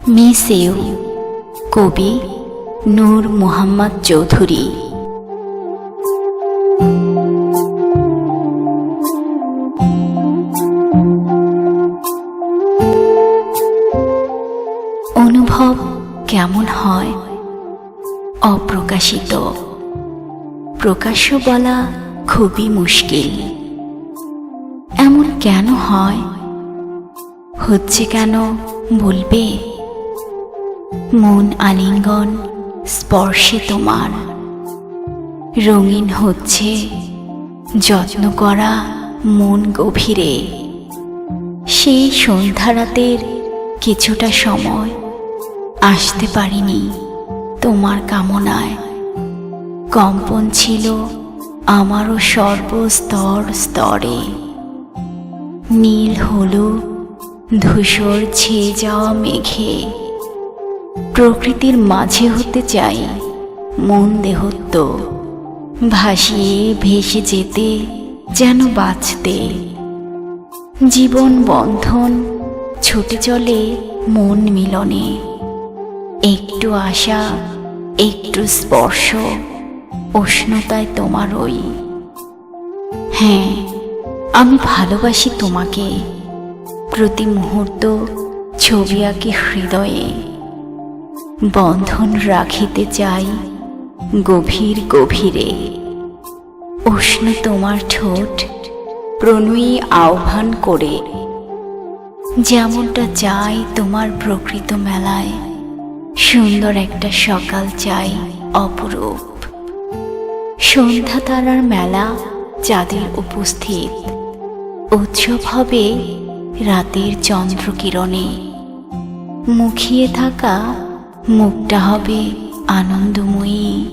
Miss you, কবি নূর মোহাম্মদ চৌধুরী। অনুভব কেমন হয় অপ্রকাশিত, প্রকাশ্য বলা খুবই মুশকিল। এমন কেন হয়, হচ্ছে কেন বলবে? মন আলিঙ্গন স্পর্শে তোমার রঙিন হচ্ছে, যত্ন করা মন গভীরে। সেই সন্ধ্যা রাতের কিছুটা সময় আসতে পারিনি তোমার কামনায়। কম্পন ছিল আমারও সর্বস্তর স্তরে। নীল হলো ধূসর ছেয়ে যাওয়া মেঘে। প্রকৃতির মাঝে হতে চাই মন দেহত্ব, ভাসিয়ে ভেসে যেতে যেন বাঁচতে। জীবন বন্ধন ছুটে চলে মন মিলনে। একটু আশা, একটু স্পর্শ, উষ্ণতায় তোমার ওই। হ্যাঁ, আমি ভালোবাসি তোমাকে। প্রতি মুহূর্ত ছবি আঁকি হৃদয়ে। বন্ধন রাখিতে চাই গভীর গভীরে। উষ্ণ তোমার ঠোঁট প্রণয়ী আহ্বান করে। যেমনটা চাই তোমার প্রকৃত মেলায়, সুন্দর একটা সকাল চাই অপরূপ। সন্ধ্যা তারার মেলা, চাঁদের উপস্থিত উৎসব হবে রাতের চন্দ্রকিরণে। মুখিয়ে থাকা মুখটা হবে আনন্দময়ী।